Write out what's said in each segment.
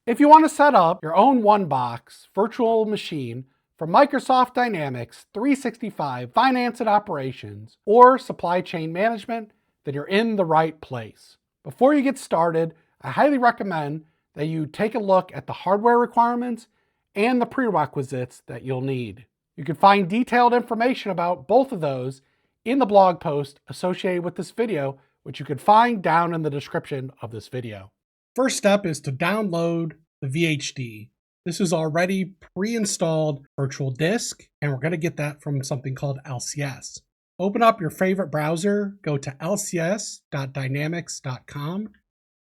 If you want to set up your own Onebox virtual machine for Microsoft Dynamics 365 Finance and Operations or supply chain management, then you're in the right place. Before you get started, I highly recommend that you take a look at the hardware requirements and the prerequisites that you'll need. You can find detailed information about both of those in the blog post associated with this video, which you can find down in the description of this video. First step is to download the VHD. This is already pre-installed virtual disk, and we're going to get that from something called LCS. Open up your favorite browser, go to lcs.dynamics.com,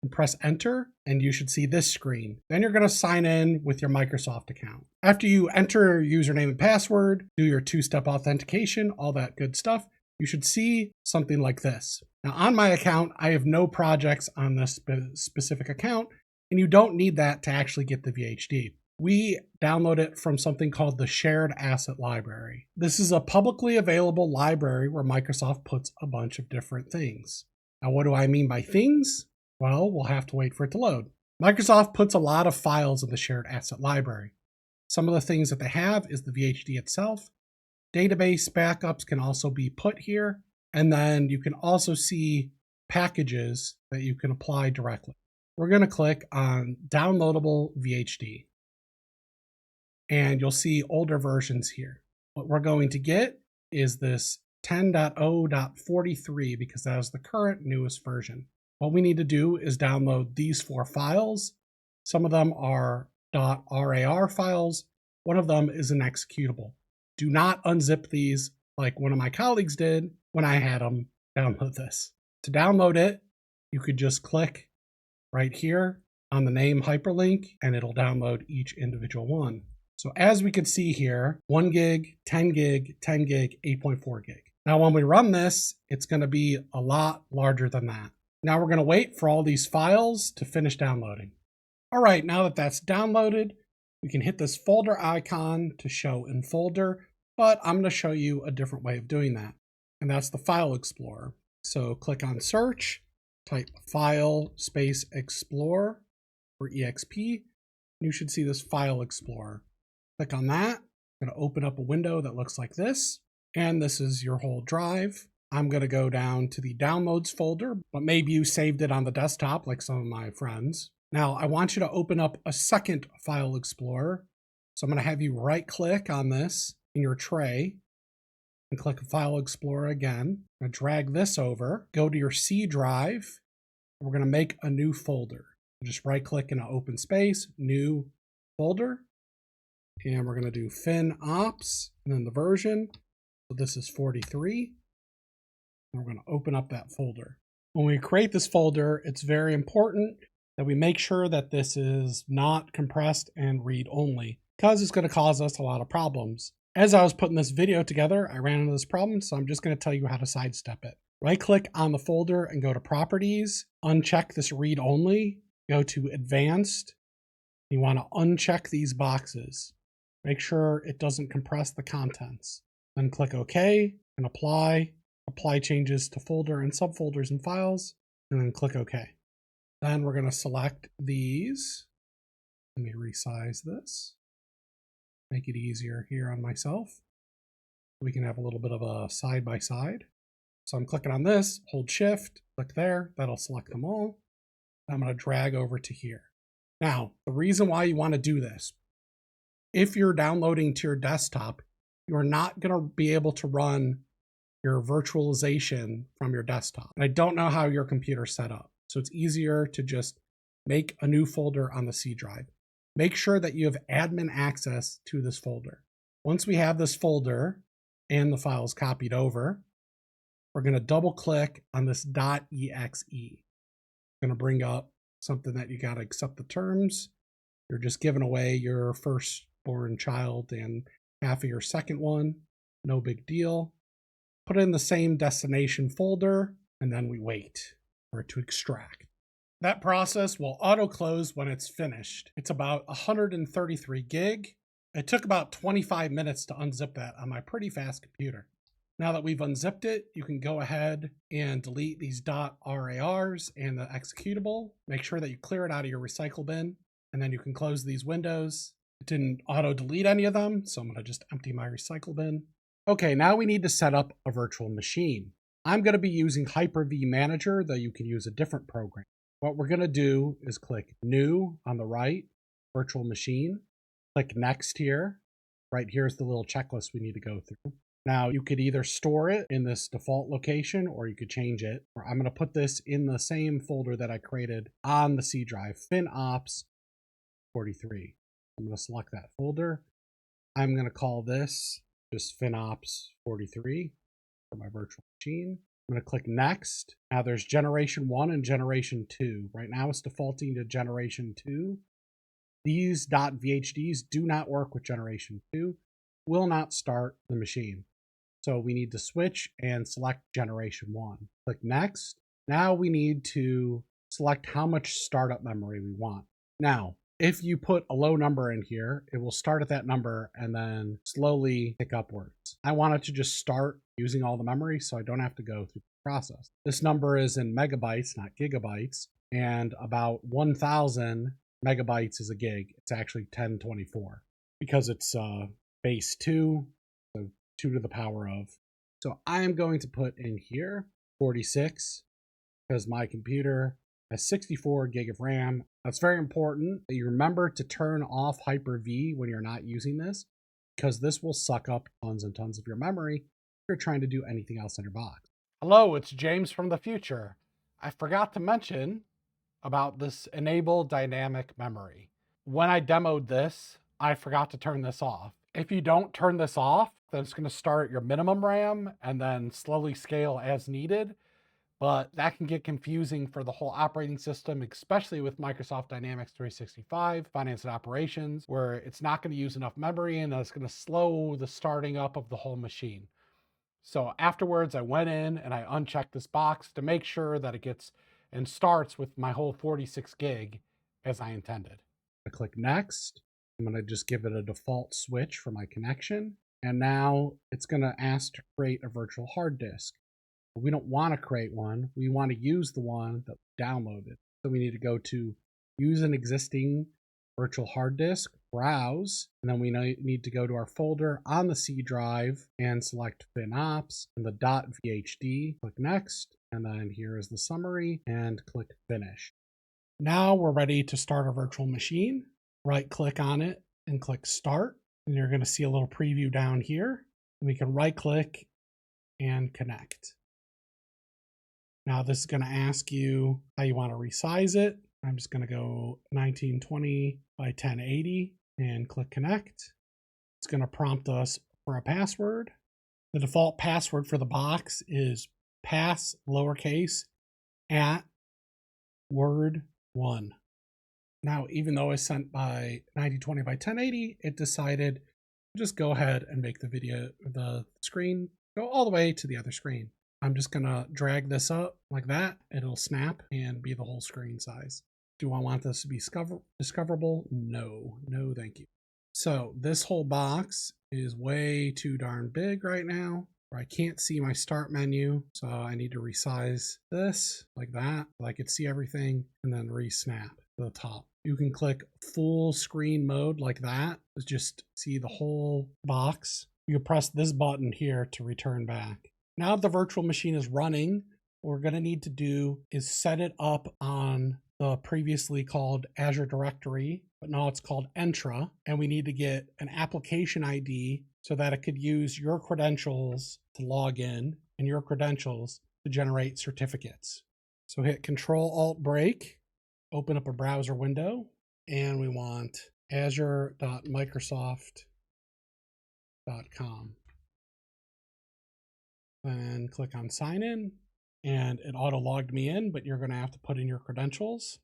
and press enter, and you should see this screen. Then you're going to sign in with your Microsoft account. After you enter your username and password, do your two-step authentication, all that good stuff, you should see something like this. Now on my account, I have no projects on this specific account, and you don't need that to actually get the VHD. We download it from something called the Shared Asset Library. This is a publicly available library where Microsoft puts a bunch of different things. Now what do I mean by things? Well, we'll have to wait for it to load. Microsoft puts a lot of files in the Shared Asset Library. Some of the things that they have is the VHD itself. Database backups can also be put here. And then you can also see packages that you can apply directly. We're going to click on downloadable VHD. And you'll see older versions here. What we're going to get is this 10.0.43 because that is the current newest version. What we need to do is download these 4 files. Some of them are .rar files. One of them is an executable. Do not unzip these like one of my colleagues did when I had them download this. To download it, you could just click right here on the name hyperlink and it'll download each individual one. So as we can see here, 1 gig, 10 gig, 10 gig, 8.4 gig. Now when we run this, it's going to be a lot larger than that. Now we're going to wait for all these files to finish downloading. All right, now that that's downloaded, we can hit this folder icon to show in folder, but I'm going to show you a different way of doing that. And that's the File Explorer. So click on Search, type File space Explorer for EXP. You should see this File Explorer. Click on that. I'm going to open up a window that looks like this. And this is your whole drive. I'm going to go down to the Downloads folder, but maybe you saved it on the desktop like some of my friends. Now, I want you to open up a second File Explorer. So I'm going to have you right-click on this in your tray and click File Explorer again. I'm going to drag this over, go to your C drive. We're going to make a new folder. Just right-click in an open space, New Folder. And we're going to do FinOps and then the version. So this is 43. And we're going to open up that folder. When we create this folder, it's very important that we make sure that this is not compressed and read-only because it's going to cause us a lot of problems. As I was putting this video together, I ran into this problem, so I'm just going to tell you how to sidestep it. Right-click on the folder and go to Properties, uncheck this read-only, go to Advanced. You want to uncheck these boxes. Make sure it doesn't compress the contents. Then click OK and Apply changes to folder and subfolders and files, and then click OK. Then we're going to select these. Let me resize this. Make it easier here on myself. We can have a little bit of a side-by-side. So I'm clicking on this, hold Shift, click there. That'll select them all. I'm going to drag over to here. Now, the reason why you want to do this, if you're downloading to your desktop, you're not going to be able to run your virtualization from your desktop. And I don't know how your computer's set up. So it's easier to just make a new folder on the C drive. Make sure that you have admin access to this folder. Once we have this folder and the files copied over, we're going to double click on this .exe. Going to bring up something that you got to accept the terms. You're just giving away your firstborn child and half of your second one. No big deal. Put it in the same destination folder, and then we wait for it to extract. That process will auto-close when it's finished. It's about 133 gig. It took about 25 minutes to unzip that on my pretty fast computer. Now that we've unzipped it, you can go ahead and delete these .rars and the executable. Make sure that you clear it out of your recycle bin. and then you can close these windows. It didn't auto delete any of them, so I'm going to just empty my recycle bin. Okay, now we need to set up a virtual machine. I'm going to be using Hyper-V Manager, though you can use a different program. What we're going to do is click New on the right, Virtual Machine. Click Next here. Right here's the little checklist we need to go through. Now, you could either store it in this default location or you could change it. I'm going to put this in the same folder that I created on the C drive, FinOps 43. I'm going to select that folder. I'm going to call this just FinOps 43 for my virtual machine. I'm going to click Next. Now there's Generation 1 and Generation 2. Right now it's defaulting to Generation 2. These .vhds do not work with Generation 2, will not start the machine. So we need to switch and select Generation 1. Click Next. Now we need to select how much startup memory we want. Now, if you put a low number in here, it will start at that number and then slowly tick upwards. I want it to just start using all the memory so I don't have to go through the process. This number is in megabytes, not gigabytes, and about 1,000 megabytes is a gig. It's actually 1024 because it's base 2, so 2 to the power of. So I am going to put in here 46 because my computer has 64 gig of RAM. That's very important that you remember to turn off Hyper-V when you're not using this, because this will suck up tons and tons of your memory if you're trying to do anything else in your box. Hello, it's James from the future. I forgot to mention about this enable dynamic memory. When I demoed this, I forgot to turn this off. If you don't turn this off, then it's going to start your minimum RAM and then slowly scale as needed. But that can get confusing for the whole operating system, especially with Microsoft Dynamics 365 Finance and Operations, where it's not going to use enough memory and it's going to slow the starting up of the whole machine. So afterwards, I went in and I unchecked this box to make sure that it gets and starts with my whole 46 gig as I intended. I click Next. I'm going to just give it a default switch for my connection. And now it's going to ask to create a virtual hard disk. We don't want to create one. We want to use the one that we downloaded. So we need to go to Use an Existing Virtual Hard Disk, Browse, and then we need to go to our folder on the C drive and select FinOps and the .vhd. Click Next, and then here is the summary, and click Finish. Now we're ready to start our virtual machine. Right-click on it and click Start, and you're going to see a little preview down here. We can right-click and connect. Now this is going to ask you how you want to resize it. I'm just going to go 1920 by 1080 and click connect. It's going to prompt us for a password. The default password for the box is pass lowercase at word 1. Now, even though it's sent by 1920 by 1080, it decided to just go ahead and make the screen go all the way to the other screen. I'm just going to drag this up like that. It'll snap and be the whole screen size. Do I want this to be discoverable? No, thank you. So this whole box is way too darn big right now, where I can't see my start menu. So I need to resize this like that, so I could see everything, and then re-snap to the top. You can click full screen mode like that, to just see the whole box. You can press this button here to return back. Now the virtual machine is running, what we're going to need to do is set it up on the previously called Azure directory, but now it's called Entra, and we need to get an application ID so that it could use your credentials to log in and your credentials to generate certificates. So hit Control-Alt-Break, open up a browser window, and we want azure.microsoft.com. And click on sign in, and it auto logged me in, but you're going to have to put in your credentials.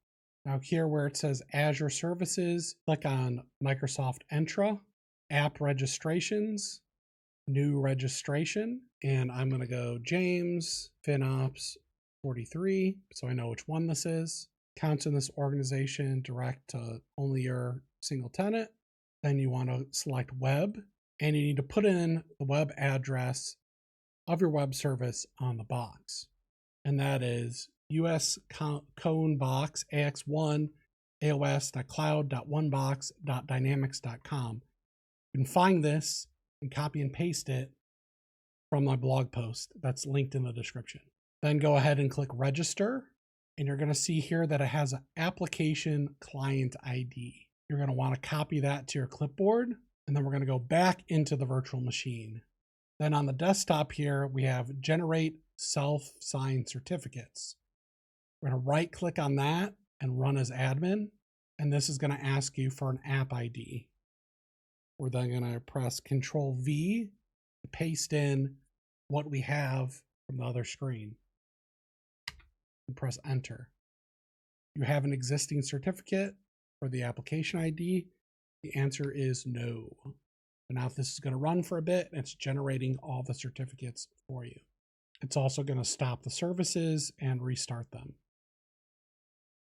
Now here where it says Azure Services, click on Microsoft Entra, App Registrations, New Registration, and I'm going to go James FinOps 43, so I know which one this is. Accounts in this organization direct to only your single tenant. Then you want to select Web, and you need to put in the web address of your web service on the box. And that is US Cone Box AX1 aos.cloud.onebox.dynamics.com. You can find this and copy and paste it from my blog post that's linked in the description. Then go ahead and click register, and you're going to see here that it has an application client ID. You're going to want to copy that to your clipboard, and then we're going to go back into the virtual machine. Then on the desktop here, we have generate self-signed certificates. We're going to right click on that and run as admin, and this is going to ask you for an app ID. We're then going to press Control V to paste in what we have from the other screen and press enter. You have an existing certificate for the application ID. The answer is no. And now if this is going to run for a bit, it's generating all the certificates for you. It's also going to stop the services and restart them.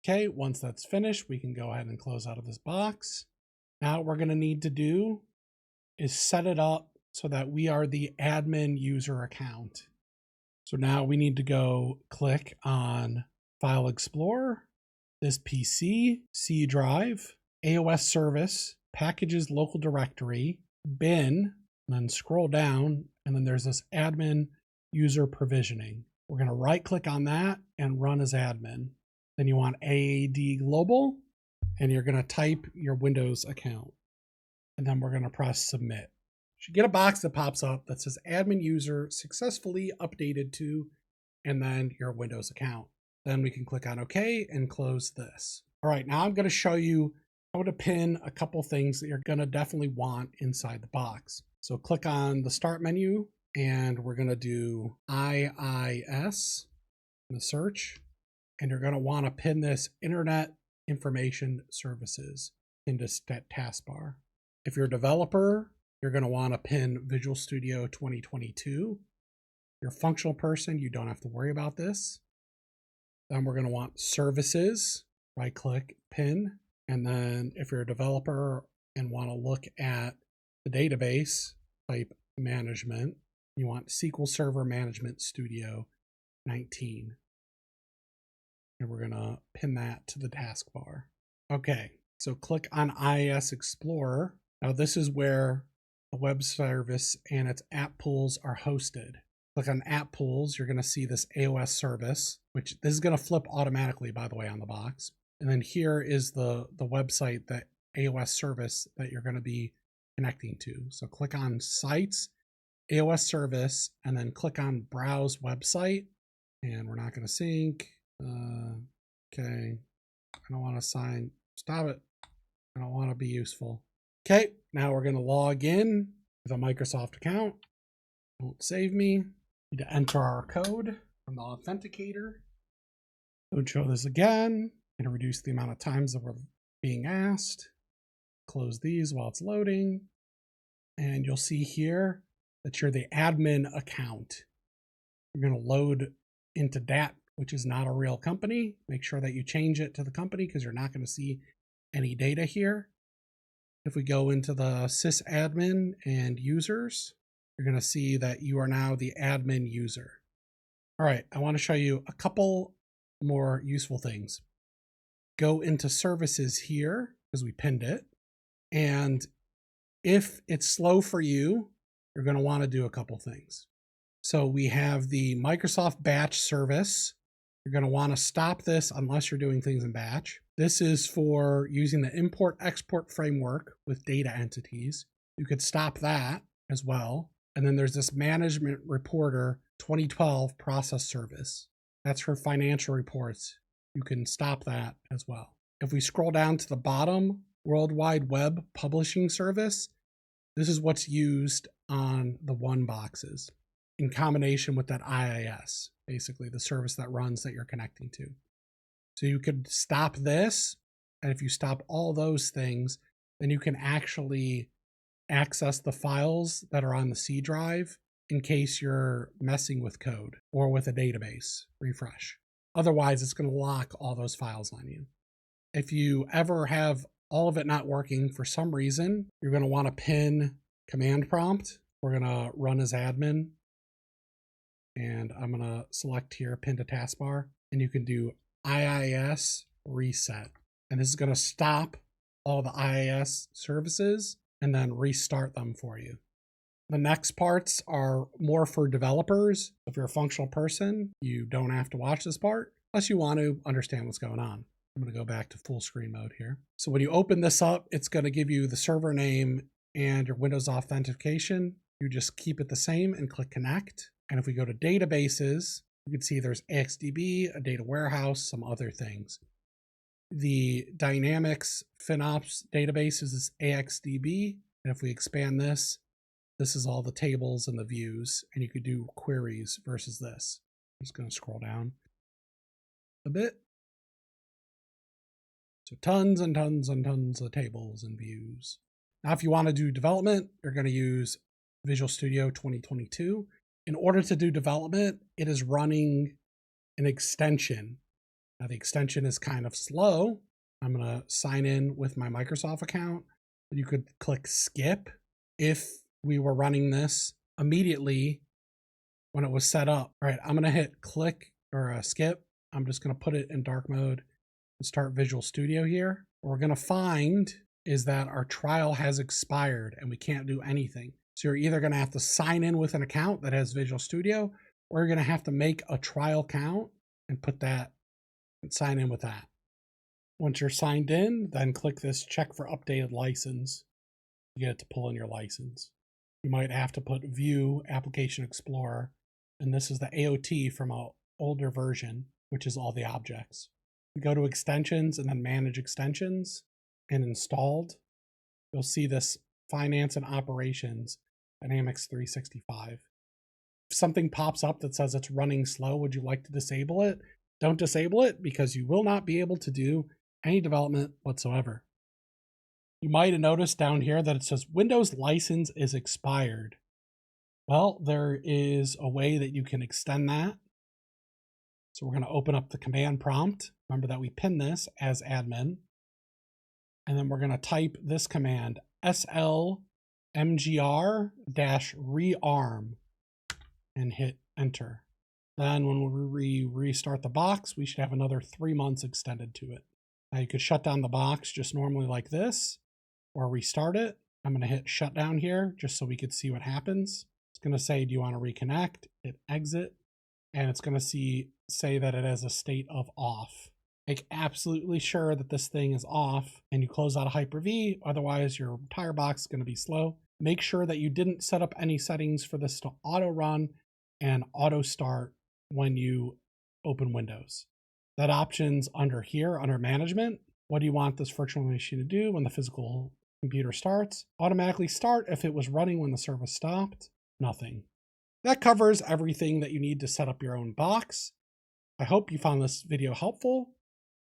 Okay, once that's finished, we can go ahead and close out of this box. Now what we're going to need to do is set it up so that we are the admin user account. So now we need to go click on File Explorer, this PC, C drive, AOS service, packages local directory, bin, and then scroll down, and then there's this admin user provisioning. We're going to right click on that and run as admin. Then you want AAD global, and you're going to type your Windows account. And then we're going to press submit. You should get a box that pops up that says admin user successfully updated to, and then your Windows account. Then we can click on OK and close this. All right, now I'm going to show you how to pin a couple things that you're going to definitely want inside the box. So click on the start menu, and we're going to do IIS in the search, and you're going to want to pin this Internet Information Services into taskbar. If you're a developer, you're going to want to pin Visual Studio 2022. If you're a functional person, you don't have to worry about this. Then we're going to want services, right click, pin. And then if you're a developer and want to look at the database, type management, you want SQL Server Management Studio 19. And we're going to pin that to the taskbar. Okay, so click on IIS Explorer. Now this is where the web service and its app pools are hosted. Click on app pools, you're going to see this AOS service, which this is going to flip automatically, by the way, on the box. And then here is the website, that AOS service that you're going to be connecting to. So click on sites, AOS service, and then click on browse website. And we're not going to sync. Okay, I don't want to sign. Stop it. I don't want to be useful. Okay, now we're going to log in with a Microsoft account. Won't save me. Need to enter our code from the authenticator. Don't show this again. Going to reduce the amount of times that we're being asked. Close these while it's loading. And you'll see here that you're the admin account. You're going to load into DAT, which is not a real company. Make sure that you change it to the company because you're not going to see any data here. If we go into the sysadmin and users, you're going to see that you are now the admin user. All right, I want to show you a couple more useful things. Go into services here because we pinned it. And if it's slow for you, you're going to want to do a couple things. So we have the Microsoft batch service. You're going to want to stop this unless you're doing things in batch. This is for using the import-export framework with data entities. You could stop that as well. And then there's this management reporter 2012 process service. That's for financial reports. You can stop that as well. If we scroll down to the bottom, World Wide Web Publishing Service, this is what's used on the Oneboxes in combination with that IIS, basically the service that runs that you're connecting to. So you could stop this, and if you stop all those things, then you can actually access the files that are on the C drive in case you're messing with code or with a database refresh. Otherwise, it's going to lock all those files on you. If you ever have all of it not working for some reason, you're going to want to pin command prompt. We're going to run as admin. And I'm going to select here, pin to taskbar. And you can do IIS reset. And this is going to stop all the IIS services and then restart them for you. The next parts are more for developers. If you're a functional person, you don't have to watch this part unless you want to understand what's going on. I'm going to go back to full screen mode here. So when you open this up, it's going to give you the server name and your Windows authentication. You just keep it the same and click connect. And if we go to databases, you can see there's AXDB, a data warehouse, some other things. The Dynamics FinOps database is AXDB. And if we expand this, this is all the tables and the views, and you could do queries versus this. I'm just going to scroll down a bit. So tons and tons and tons of tables and views. Now, if you want to do development, you're going to use Visual Studio 2022. In order to do development, it is running an extension. Now, the extension is kind of slow. I'm going to sign in with my Microsoft account. You could click skip if we were running this immediately when it was set up. All right, I'm going to hit click or skip. I'm just going to put it in dark mode and start Visual Studio here. What we're going to find is that our trial has expired and we can't do anything. So you're either going to have to sign in with an account that has Visual Studio, or you're going to have to make a trial account and put that and sign in with that. Once you're signed in, then click this check for updated license. You get it to pull in your license. You might have to put View Application Explorer, and this is the AOT from an older version, which is all the objects. We go to extensions and then manage extensions and installed. You'll see this Finance and Operations, Dynamics 365. If something pops up that says it's running slow, would you like to disable it? Don't disable it because you will not be able to do any development whatsoever. You might have noticed down here that it says Windows license is expired. Well, there is a way that you can extend that. So we're going to open up the command prompt. Remember that we pinned this as admin. And then we're going to type this command, slmgr-rearm, and hit enter. Then when we restart the box, we should have another 3 months extended to it. Now you could shut down the box just normally like this, or restart it. I'm going to hit shut down here just so we could see what happens. It's going to say, do you want to reconnect? Hit exit, and it's going to say that it has a state of off. Make absolutely sure that this thing is off and you close out of Hyper-V, otherwise your entire box is going to be slow. Make sure that you didn't set up any settings for this to auto run and auto start when you open Windows. That option's under here, under management. What do you want this virtual machine to do when the physical computer starts? Automatically start if it was running when the service stopped. Nothing. That covers everything that you need to set up your own box. I hope you found this video helpful,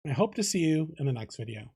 and I hope to see you in the next video.